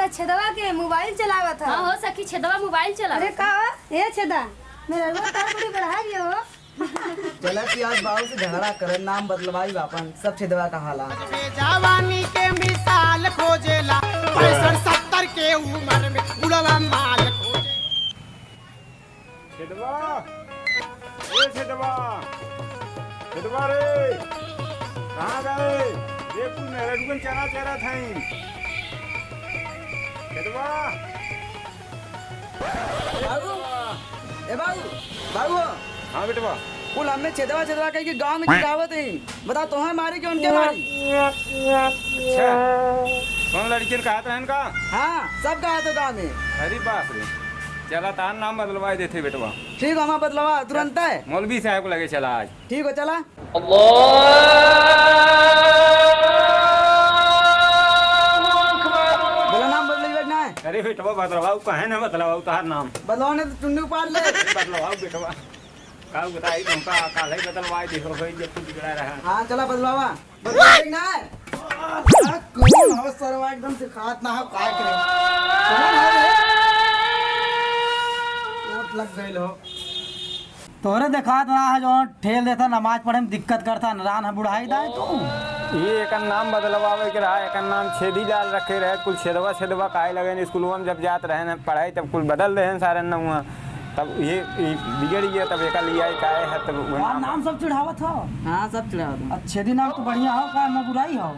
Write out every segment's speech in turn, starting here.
है छेदवा के मोबाइल चलावा था। हाँ हो सखी छेदवा मोबाइल चला। अरे का ये छेदा मेरा वो तार बड़ी बढ़ा दियो हो। चला कि आज बाबू से झगड़ा करे नाम बदलवाई बापन सब छेदवा का हाला। जवानी के मिसाल खोजेला 65-70 के उम्र में बुढ़वा माल खोजे। छेदवा ए छेदवा छेदवा रे कहाँ गए? देख तू मेरे दुकान चला चला था छेदवा। बाबू ए बाबू बाबू हाँ बेटवा कुल हमने छेदवा छेदवा कह के गांव में चिढ़ावत है। बता तुम्हें मारी कि उनके मारी? अच्छा कौन लड़की कहा था इनका? हाँ सब कहा तो गाँव में। अरे बाप रे चला तार नाम बदलवा देते बेटवा। ठीक है बदलवा तुरंत है। मौलवी साहब को लगे चला आज। ठीक हो चला। बोला नाम बदल बैठना है। अरे बेटवा बदलवाऊ कहे ना बदलवाऊ तार नाम बदलवाने तो चुन्नी उपाड़ ले। बदलवाऊ बेटवा का बताई तुमका काल ही बदलवाई देखो भाई जब तू बिगड़ा रहा। हाँ चला बदलवा बदलना है। कौन हो सरवा एकदम से खात ना हो काय करे। लग गए हो तोरे देखात ना है जो ठेल देता नमाज पढ़े में दिक्कत करता नारायण है बुढ़ाई दाए तू। ये एक नाम बदलवावे के रहा एक नाम छेदी डाल रखे रहे कुल छेदवा छेदवा काहे लगे स्कूलों में जब जात रहे न पढ़ाई तब कुल बदल रहे हैं सारे नमुआ तब ये बिगड़ गया तब एक लिया काहे है तब नाम सब चिढ़ावत हो। हाँ सब चिढ़ावत। अच्छे दिन नाम तो बढ़िया हो का मैं बुराई हो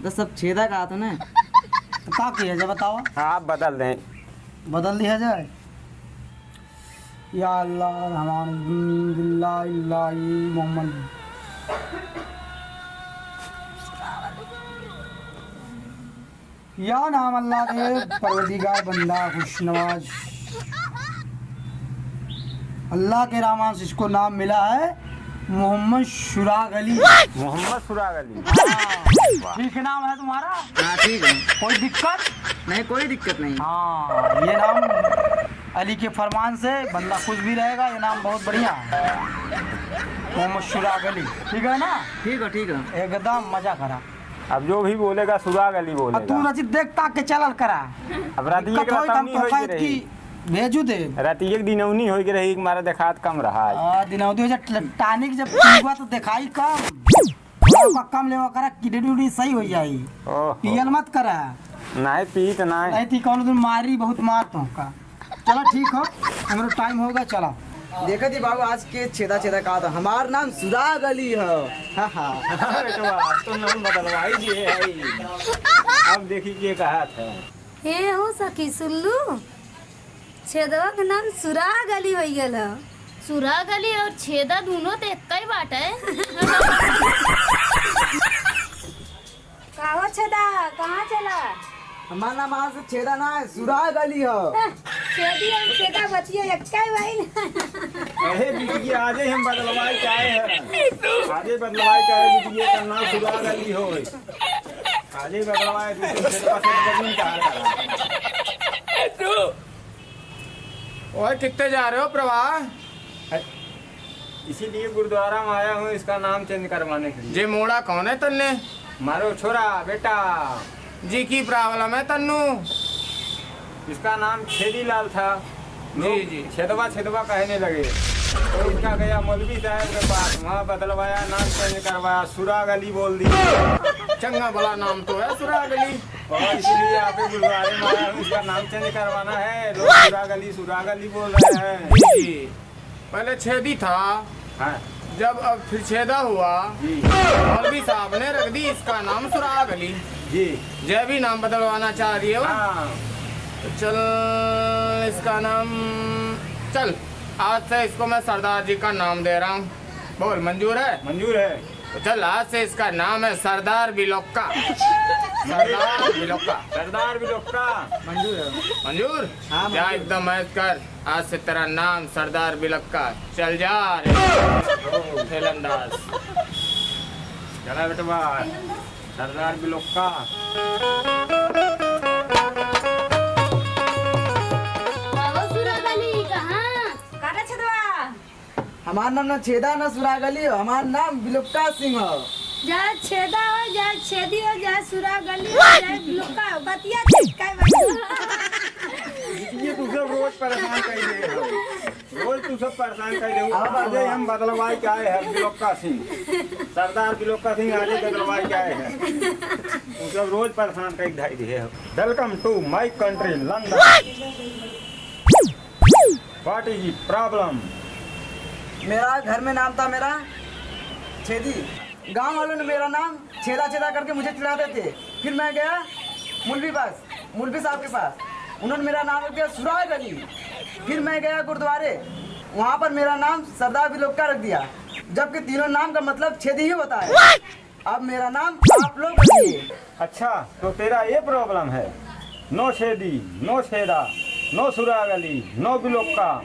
तो सब छेदा कहा था ना तो का किया जाए बताओ। आप बदल दें बदल दिया जाए। या अल्लाह मोहम्मद या नाम अल्लाह के परवरदिगार बंदा खुशनवाज अल्लाह के रहमान से इसको नाम मिला है मोहम्मद सुराग अली। मोहम्मद सुराग अली ठीक नाम है तुम्हारा? हाँ ठीक है कोई दिक्कत नहीं कोई दिक्कत नहीं। हाँ ये नाम अली के फरमान से बंदा खुश भी रहेगा। ये नाम बहुत बढ़िया है मोहम्मद सुराग अली। ठीक है ना? ठीक है एकदम मजा करा। अब जो भी बोलेगा सुराग अली बोलेगा। अब तू नजीक देख ताक के चलल करा। अब राती एक रतौनी होई के रही भेजू दे राती एक दिनौनी होई के रही हमारा देखात कम रहा है। हां दिनौदी हो जा टानिक जब पीवा तो दिखाई कम कम लेवा करा किडनी सही हो जाई। पियल मत करा नहीं पीत नहीं थी कौन दिन मारी बहुत मार तो का। चलो ठीक हो हमारा टाइम होगा चला। देखा थी बाबू आज के छेदा छेदा कहा था हमारा नाम सुराग अली है। बेटवा तो नाम बदलवाई दिए है। अब देखी के कहा था हे हो सखी सुल्लू छेदवा के नाम सुराग अली हो गेल है। सुराग अली और छेदा दोनों तो एक ही बात है। काहो छेदा कहाँ चला? हमारा नाम आज से छेदा ना है सुराग अली है। छेदी और छेदा बचिए एक ही भाई। अरे बिटिया आजे हम बदलवाई चाहे हैं आजे बदलवाई चाहे बिटिया का नाम सुराग अली हो आजे बदलवाई और कितने जा रहे हो प्रवाह? इसीलिए गुरुद्वारा में आया हूँ इसका नाम चेंज करवाने के लिए। जे मोड़ा कौन है तन्ने? मारो छोरा बेटा जी की प्रॉब्लम है तन्नू? इसका नाम छेदी लाल था। जी छेदवा छेदवा कहने लगे तो इसका गया मौलवी साहब के पास वहाँ बदलवाया नाम चेंज करवाया सुराग अली बोल दिया। चंगा भला नाम तो है सुराग अली और इसलिए आपके गुरुद्वारे में आया हूँ इसका नाम चेंज करवाना है। लोग सुराग अली बोल रहे हैं। जी पहले छेदी था हाँ जब अब फिर छेदा हुआ मौलवी साहब ने रख दी इसका नाम सुराग अली जी जय भी नाम बदलवाना चाह रही है वो। हाँ तो चल इसका नाम चल आज से इसको मैं सरदार जी का नाम दे रहा हूँ। बोल मंजूर है? मंजूर है। तो चल आज से इसका नाम है सरदार बिलोक्का। सरदार बिलोक्का सरदार बिलोक्का मंजूर है? मंजूर हाँ, जा मंजूर। एकदम ऐश कर आज से तेरा नाम सरदार बिलोक्का। चल जा अंदाज चला बेटवा सरदार बिलोक्का। सुराग अली कहाँ? काटा छेदवा हमारा नाम ना छेदा ना सुराग अली है हमारा नाम बिलुप्ता सिंह है। जाए छेदा हो, जाए छेदी हो, जाए सुरा गली हो, जाए लुका हो, बतिया चिपकाए ये तू सब रोज परेशान कर दे हो। रोज तू सब परेशान कर दे हो। अब आजे हम बदलवाई क्या है बिलोक्का सिंह, सरदार बिलोक्का सिंह आजे बदलवाई क्या है। तू सब रोज परेशान कर दे हो। Welcome to my country London. What is the problem? मेरा घर में नाम था मेरा छेदी। गांव वालों ने मेरा नाम छेदा छेदा करके मुझे चिढ़ाते थे। फिर मैं गया मौलवी साहब के पास, उन्होंने मेरा नाम रख दिया सुराग अली। फिर मैं गया गुरुद्वारे, वहाँ पर मेरा नाम सरदार बिलोक्का रख दिया, जबकि तीनों नाम का मतलब छेदी ही होता है। अब मेरा नाम आप लोग रखिए। अच्छा तो तेरा ये प्रॉब्लम है, नो छेदी, नो छेदा, नो सुराग अली, नो बिलोक्का।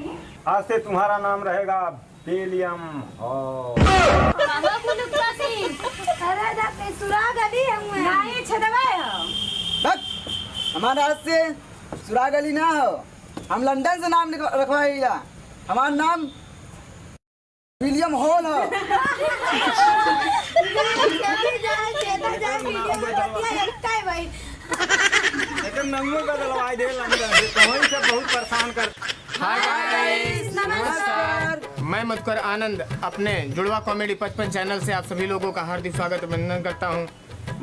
आज से तुम्हारा नाम रहेगा विलियम हॉल। बाबा बुलुक्का सिंह अरे जाके सुरा गली हम नहीं छेदवा हो। बस हमारे हाथ से सुराग अली ना हो, हम लंदन से नाम रखवाएगा। हमारा नाम विलियम हॉल हो। जाए छेदा जाए वीडियो में बतिया चिपकाए भाई। लेकिन नंबर बदलवाई दे लंदन से, तो वही सब बहुत परेशान कर। हाय गाइस, नमस्कार। मैं मधुकर आनंद अपने जुड़वा कॉमेडी 55 चैनल से आप सभी लोगों का हार्दिक स्वागत अभिनंदन करता हूं।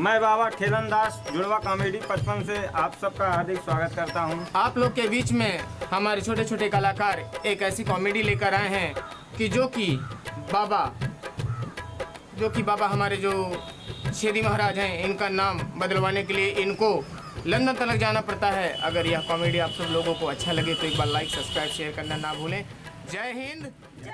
मैं बाबा ठेलन दास जुड़वा कॉमेडी 55 से आप सबका हार्दिक स्वागत करता हूं। आप लोग के बीच में हमारे छोटे छोटे कलाकार एक ऐसी कॉमेडी लेकर आए हैं कि जो कि बाबा हमारे जो छेदी महाराज हैं, इनका नाम बदलवाने के लिए इनको लंदन तक जाना पड़ता है। अगर यह कॉमेडी आप सब लोगों को अच्छा लगे तो एक बार लाइक, सब्सक्राइब, शेयर करना ना भूलें। जय हिंद, जय